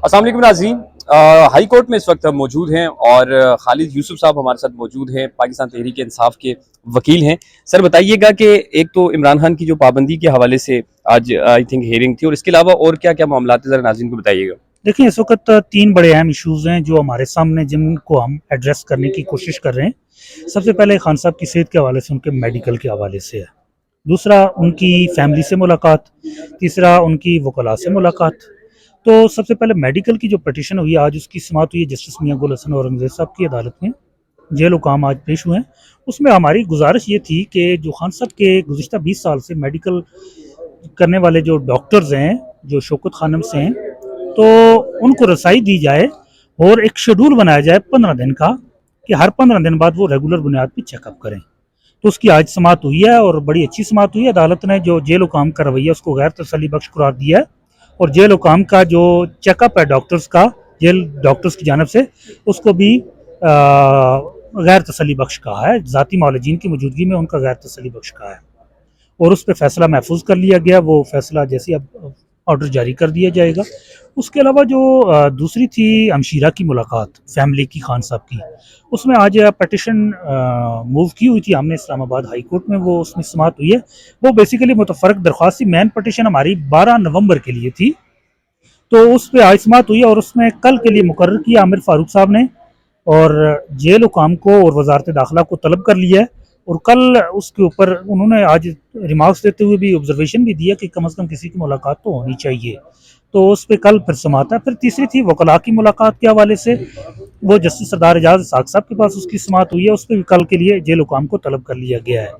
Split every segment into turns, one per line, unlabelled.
अस्सलाम वालेकुम नाज़रीन। हाई कोर्ट में इस वक्त हम मौजूद हैं और खालिद यूसुफ साहब हमारे साथ मौजूद हैं, पाकिस्तान तहरीक इंसाफ के वकील हैं। सर बताइएगा कि एक तो इमरान खान की जो पाबंदी के हवाले से आज आई थिंक हियरिंग थी और इसके अलावा और क्या क्या मामला थे, ज़रा नाज़रीन को बताइएगा।
देखिए, इस वक्त तीन बड़े अहम इश्यूज हैं जो हमारे सामने, जिनको हम एड्रेस करने की कोशिश कर रहे हैं। सबसे पहले खान साहब की सेहत के हवाले से, उनके मेडिकल के हवाले से है। दूसरा, उनकी फैमिली से मुलाकात। तीसरा, उनकी वकला से मुलाकात। तो सबसे पहले मेडिकल की जो पटिशन हुई आज, उसकी समाअत हुई है जस्टिस मियां गुल हसन औरंगजेब साहब की अदालत में। जेल हुकाम आज पेश हुए हैं। उसमें हमारी गुजारिश ये थी कि जो खान साहब के गुज़िश्ता 20 साल से मेडिकल करने वाले जो डॉक्टर्स हैं, जो शौकत खानम से हैं, तो उनको रसाई दी जाए और एक शेड्यूल बनाया जाए 15 दिन का, कि हर 15 दिन बाद वो रेगुलर बुनियाद पर चेकअप करें। तो उसकी आज समाअत हुई है और बड़ी अच्छी समाअत हुई है। अदालत ने जो जेल हुकाम का रवैया उसको गैर तसल्ली बख्श करार दिया है और जेल हुकाम का जो चेकअप है डॉक्टर्स का, जेल डॉक्टर्स की जानब से, उसको भी गैर तसल्ली बख्श कहा है। ज़ाती मौलजीन की मौजूदगी में उनका गैर तसल्ली बख्श कहा है और उस पर फैसला महफूज कर लिया गया। वो फैसला जैसे अब ऑर्डर जारी कर दिया जाएगा। उसके अलावा जो दूसरी थी हमशीरा की मुलाकात, फैमिली की, खान साहब की, उसमें आज पटिशन मूव की हुई थी हमने इस्लामाबाद हाई कोर्ट में। वो उसमें समाअत हुई है। वो बेसिकली मुतफरक दरख्वास्त थी। मेन पटिशन हमारी 12 नवंबर के लिए थी, तो उस पर आज समाअत हुई है और उसमें कल के लिए मुकर्रर किया आमिर फारूक साहब ने और जेल हुकाम को और वजारत दाखिला को तलब कर लिया है। और कल उसके ऊपर उन्होंने आज रिमार्क्स देते हुए भी ऑब्जर्वेशन भी दिया कि कम से कम किसी की मुलाकात तो होनी चाहिए। तो उस पर कल फिर समाअत है। फिर तीसरी थी वकला की मुलाकात के हवाले से। वो जस्टिस सरदार एजाज साग साहब के पास उसकी समाअत हुई है। उस पर भी कल के लिए जेल हुकाम को तलब कर लिया गया है।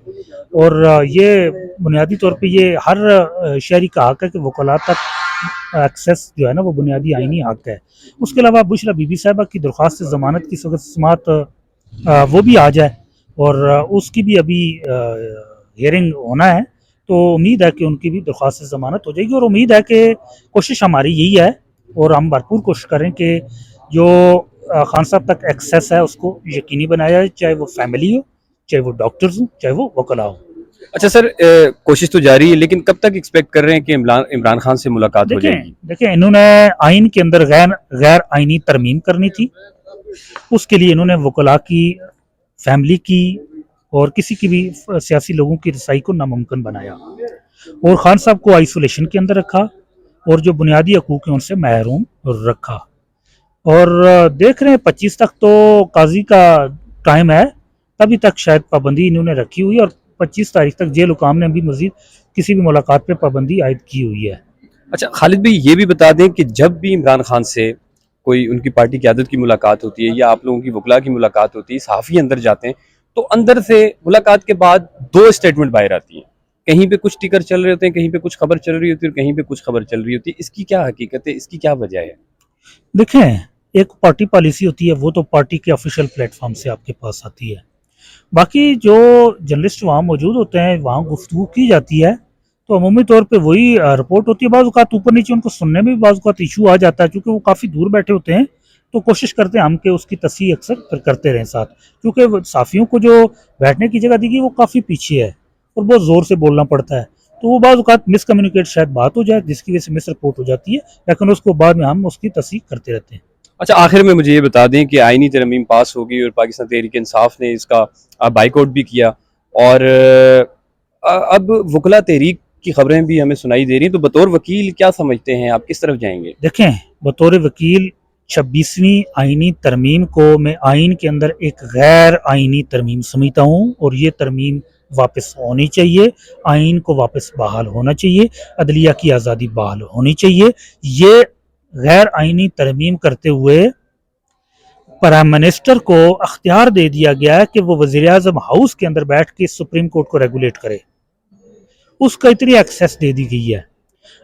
और ये बुनियादी तौर पर ये हर शहरी का हक है कि वकला तक एक्सेस जो है ना, वो बुनियादी आईनी हक है। उसके अलावा बुशरा बीबी साहबा की दरख्वास्त से ज़मानत की समाअत वो भी आ जाए और उसकी भी अभी हियरिंग होना है। तो उम्मीद है कि उनकी भी दरख्वास्त से ज़मानत हो जाएगी और उम्मीद है कि कोशिश हमारी यही है और हम भरपूर कोशिश करें कि जो खान साहब तक एक्सेस है उसको यकीनी बनाया जाए, चाहे वो फैमिली हो, चाहे वो डॉक्टर्स हो, चाहे वो वकला हो।
अच्छा सर, कोशिश तो जारी है लेकिन कब तक एक्सपेक्ट कर रहे हैं कि इमरान खान से मुलाकात हो
देखें
जाएगी?
देखें इन्होंने आइन के अंदर गैर गैर आइनी तरमीम करनी थी। उसके लिए इन्होंने वकला की, फैमिली की और किसी की भी सियासी लोगों की रसाई को नामुमकिन बनाया और खान साहब को आइसोलेशन के अंदर रखा और जो बुनियादी हकूक हैं उनसे महरूम रखा। और देख रहे हैं 25 तक तो काजी का टाइम है, तभी तक शायद पाबंदी इन्होंने रखी हुई है और 25 तारीख तक जेल हुकाम ने भी मजीद किसी भी मुलाकात पे पाबंदी आयद की हुई है।
अच्छा खालिद भाई, ये भी बता दें कि जब भी इमरान खान से कोई उनकी पार्टी क़यादत की मुलाकात होती है या आप लोगों की वकला की मुलाकात होती है, सहाफ़ी अंदर जाते हैं तो अंदर से मुलाकात के बाद दो स्टेटमेंट बाहर आती हैं। कहीं पे कुछ टिकर चल रहे होते हैं, कहीं पे कुछ खबर चल रही होती है और कहीं पे कुछ खबर चल रही होती है। इसकी क्या हकीकत है, इसकी क्या वजह है?
देखें, एक पार्टी पॉलिसी होती है, वो तो पार्टी के ऑफिशियल प्लेटफॉर्म से आपके पास आती है। बाकी जो जर्नलिस्ट वहाँ मौजूद होते हैं, वहाँ गुफ्तगू की जाती है, तो अमूमी तौर पे वही रिपोर्ट होती है। बाज़ ऊपर नीचे उनको सुनने में भी बाज़ इशू आ जाता है, क्योंकि वो काफ़ी दूर बैठे होते हैं। तो कोशिश करते हैं हम कि उसकी तस्हीह अक्सर फिर करते रहें साथ, क्योंकि साफ़ियों को जो बैठने की जगह दी गई वो काफ़ी पीछे है और बहुत ज़ोर से बोलना पड़ता है। तो वो बाज़ मिसकम्युनिकेट शायद बात हो जाए, जिसकी वजह से मिस रिपोर्ट हो जाती है, लेकिन उसको बाद में हम उसकी तस्हीह करते रहते हैं।
अच्छा आखिर में मुझे ये बता दें कि आईनी तरमीम पास हो गई और पाकिस्तान तहरीक इंसाफ ने इसका बाइकआउट भी किया और अब वकला तहरीक की खबरें भी हमें सुनाई दे रही हैं, तो बतौर वकील क्या समझते हैं आप, किस तरफ जाएंगे?
देखें, बतौर वकील 26वीं आइनी तरमीम को मैं आइन के अंदर एक गैर आइनी तरमीम समझता हूँ और ये तरमीम वापस होनी चाहिए। आइन को वापस बहाल होना चाहिए, अदलिया की आज़ादी बहाल होनी चाहिए। ये गैर आइनी तरमीम करते हुए प्राइम मिनिस्टर को अख्तियार दे दिया गया है कि वो वज़ीर आज़म हाउस के अंदर बैठ के सुप्रीम कोर्ट को रेगुलेट करे। उसको इतनी एक्सेस दे दी गई है।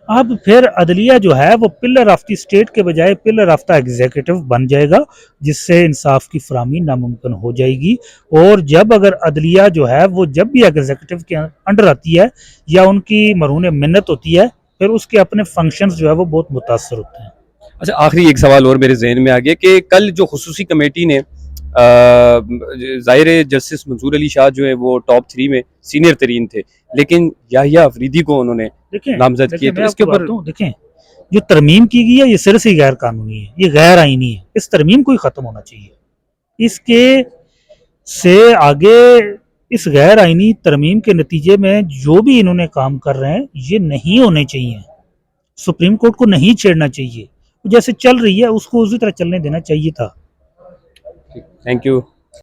अब फिर अदलिया जो है वो पिलर ऑफ द स्टेट के बजाय पिलर ऑफ द एग्जीक्यूटिव बन जाएगा, जिससे इंसाफ की फराहमी नामुमकिन हो जाएगी। और जब अगर अदलिया जो है वो जब भी एग्जीक्यूटिव के अंडर आती है या उनकी मरहून मिन्नत होती है, फिर उसके अपने फंक्शंस जो है वो बहुत मुतासर होते हैं।
अच्छा आखिरी एक सवाल और मेरे जहन में आ गया कि कल जो खुसूसी कमेटी ने ज़ाहिर है जस्टिस मंसूर अली शाह जो है वो टॉप 3 में सीनियर तरीन थे, लेकिन याहिया अफरीदी को उन्होंने
देखें
नामजद
देखें
किए,
मैं
तो इसके
आपको बात
ऊपर
दूं, देखें जो तरमीम की गई है ये सिरे से गैर कानूनी है, ये गैर आईनी है, इस तरमीम को ही ख़त्म होना चाहिए। इसके से आगे इस गैर आईनी तरमीम के नतीजे में जो भी इन्होंने काम कर रहे हैं ये नहीं होने चाहिए, सुप्रीम कोर्ट को नहीं छेड़ना चाहिए, जैसे चल रही है उसको उसी तरह चलने देना चाहिए था।
Thank you.